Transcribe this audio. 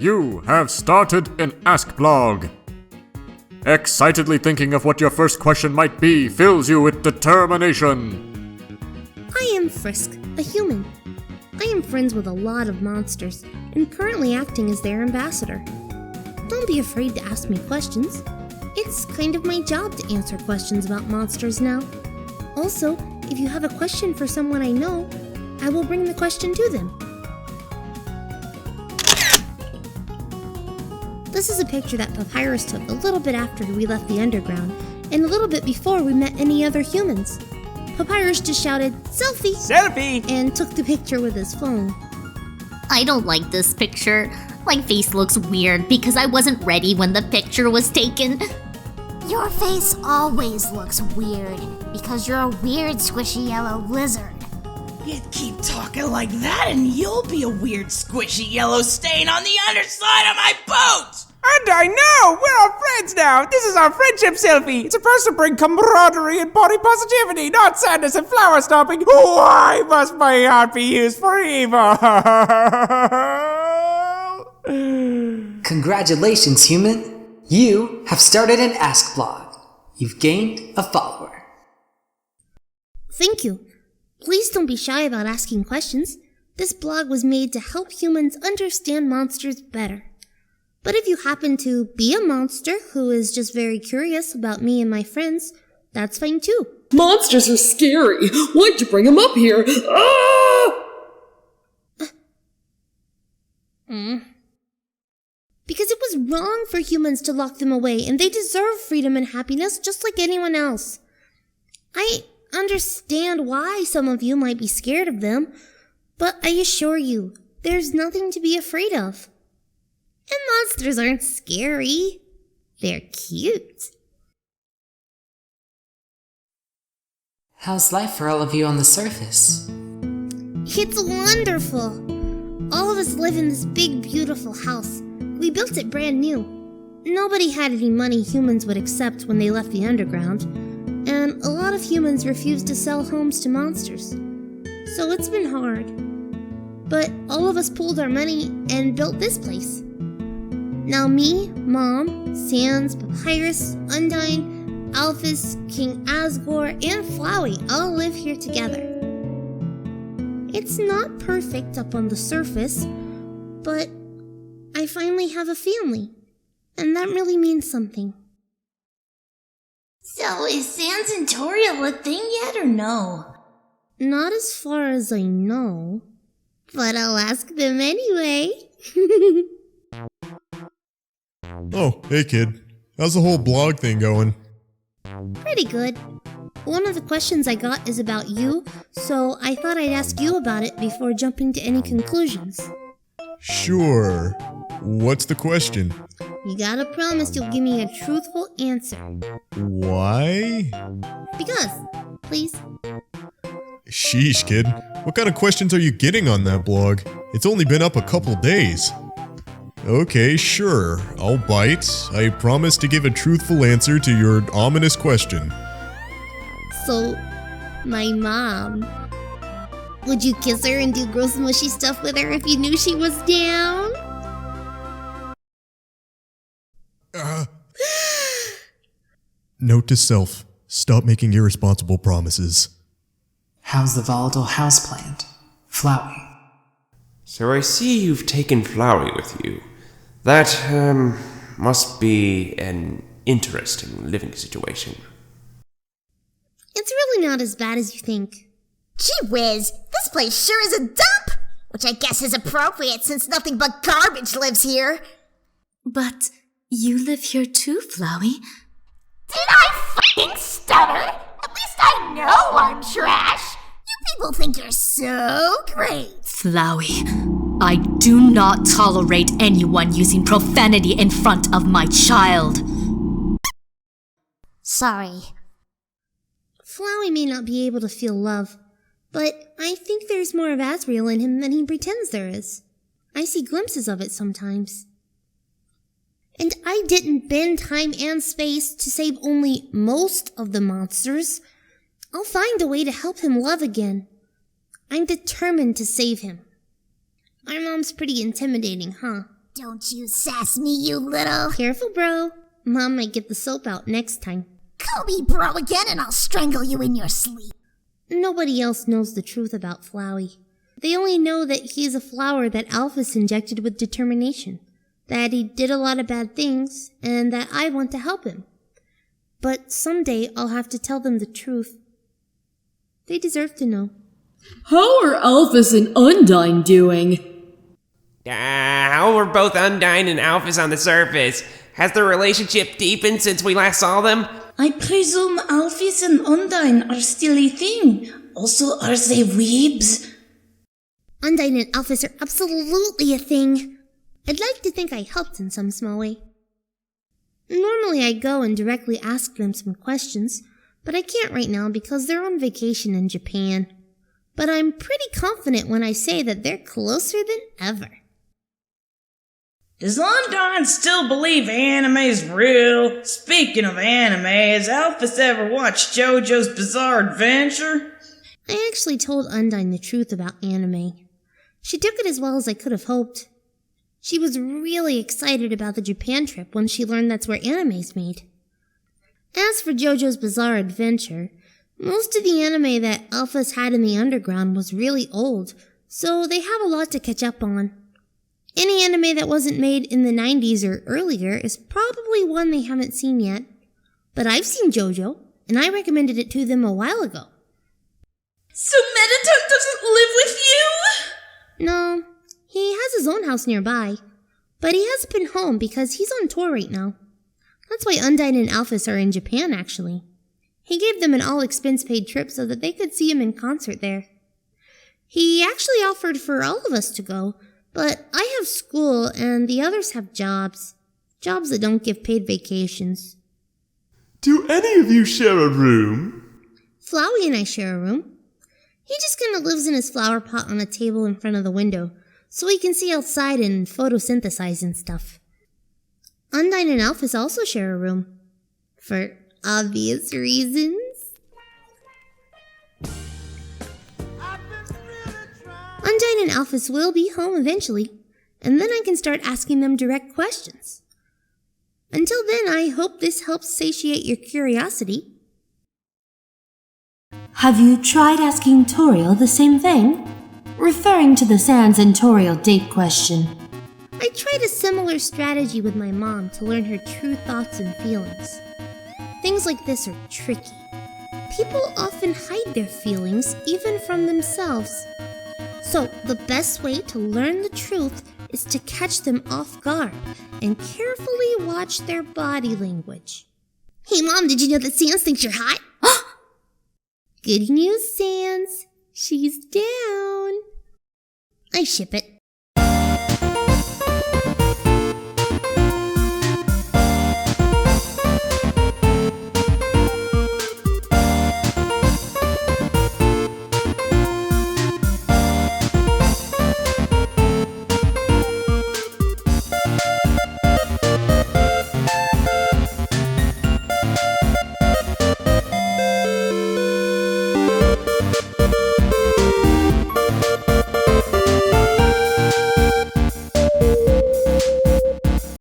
you have started an Ask blog. Excitedly thinking of what your first question might be fills you with determination. I am Frisk, a human. I am friends with a lot of monsters, and currently acting as their ambassador. Don't be afraid to ask me questions. It's kind of my job to answer questions about monsters now. Also, if you have a question for someone I know, I will bring the question to them. This is a picture that Papyrus took a little bit after we left the underground, and a little bit before we met any other humans. Papyrus just shouted, "Selfie!" Selfie! And took the picture with his phone. I don't like this picture. My face looks weird because I wasn't ready when the picture was taken. Your face always looks weird because you're a weird squishy yellow lizard. You keep talking like that and you'll be a weird squishy yellow stain on the underside of my boat! And I know! We're all friends now! This is our friendship selfie! It's supposed to bring camaraderie and body positivity, not sadness and flower stomping! Why must my heart be used for evil? Congratulations, human! You have started an Ask blog. You've gained a follower. Thank you. Please don't be shy about asking questions. This blog was made to help humans understand monsters better. But if you happen to be a monster who is just very curious about me and my friends, that's fine too. Monsters are scary. Why'd you bring them up here? Ah! Because it was wrong for humans to lock them away, and they deserve freedom and happiness just like anyone else. I understand why some of you might be scared of them, but I assure you, there's nothing to be afraid of. And monsters aren't scary. They're cute. How's life for all of you on the surface? It's wonderful. All of us live in this big, beautiful house. We built it brand new. Nobody had any money humans would accept when they left the underground, and a lot of humans refused to sell homes to monsters. So it's been hard. But all of us pooled our money and built this place. Now me, Mom, Sans, Papyrus, UNDYNE, ALPHYS, King ASGORE, and FLOWEY all live here together. It's not perfect up on the surface, but I finally have a family, and that really means something. So is Sans and TORIEL a thing yet or no? Not as far as I know, but I'll ask them anyway. Oh, hey kid. How's the whole blog thing going? Pretty good. One of the questions I got is about you, so I thought I'd ask you about it before jumping to any conclusions. Sure. What's the question? You gotta promise you'll give me a truthful answer. Why? Because, please. Sheesh, kid. What kind of questions are you getting on that blog? It's only been up a couple days. Okay, sure. I'll bite. I promise to give a truthful answer to your ominous question. So, my mom. Would you kiss her and do gross mushy stuff with her if you knew she was down? Note to self. Stop making irresponsible promises. How's the volatile houseplant? Flowey. So I see you've taken Flowey with you. That, must be an interesting living situation. It's really not as bad as you think. Gee whiz, this place sure is a dump! Which I guess is appropriate since nothing but garbage lives here. But you live here too, Flowey. Did I f***ing stutter? At least I know I'm trash. You people think you're so great. Flowey, I do not tolerate anyone using profanity in front of my child. Sorry. Flowey may not be able to feel love, but I think there's more of Asriel in him than he pretends there is. I see glimpses of it sometimes. And I didn't bend time and space to save only most of the monsters. I'll find a way to help him love again. I'm determined to save him. Our mom's pretty intimidating, huh? Don't you sass me, you little... Careful, bro. Mom might get the soap out next time. Call me bro again and I'll strangle you in your sleep. Nobody else knows the truth about Flowey. They only know that he is a flower that ALPHYS injected with determination, that he did a lot of bad things, and that I want to help him. But someday I'll have to tell them the truth. They deserve to know. How are ALPHYS and UNDYNE doing? How are both UNDYNE and ALPHYS on the surface? Has their relationship deepened since we last saw them? I presume ALPHYS and UNDYNE are still a thing. Also, are they weebs? UNDYNE and ALPHYS are absolutely a thing. I'd like to think I helped in some small way. Normally I go and directly ask them some questions, but I can't right now because they're on vacation in Japan. But I'm pretty confident when I say that they're closer than ever. Does UNDYNE still believe anime's real? Speaking of anime, has ALPHYS ever watched JoJo's Bizarre Adventure? I actually told UNDYNE the truth about anime. She took it as well as I could have hoped. She was really excited about the Japan trip when she learned that's where anime's made. As for JoJo's Bizarre Adventure, most of the anime that ALPHYS had in the underground was really old, so they have a lot to catch up on. Any anime that wasn't made in the 90s or earlier is probably one they haven't seen yet. But I've seen JoJo, and I recommended it to them a while ago. So METTATON doesn't live with you? No, he has his own house nearby, but he hasn't been home because he's on tour right now. That's why UNDYNE and ALPHYS are in Japan, actually. He gave them an all-expense-paid trip so that they could see him in concert there. He actually offered for all of us to go, but I have school and the others have jobs. Jobs that don't give paid vacations. Do any of you share a room? Flowey and I share a room. He just kind of lives in his flower pot on a table in front of the window, so he can see outside and photosynthesize and stuff. UNDYNE and ALPHYS also share a room. For obvious reasons. UNDYNE and ALPHYS will be home eventually, and then I can start asking them direct questions. Until then, I hope this helps satiate your curiosity. Have you tried asking TORIEL the same thing? Referring to the Sans and TORIEL date question. I tried a similar strategy with my mom to learn her true thoughts and feelings. Things like this are tricky. People often hide their feelings, even from themselves. So, the best way to learn the truth is to catch them off guard and carefully watch their body language. Hey Mom, did you know that Sans thinks you're hot? Good news, Sans. She's down. I ship it.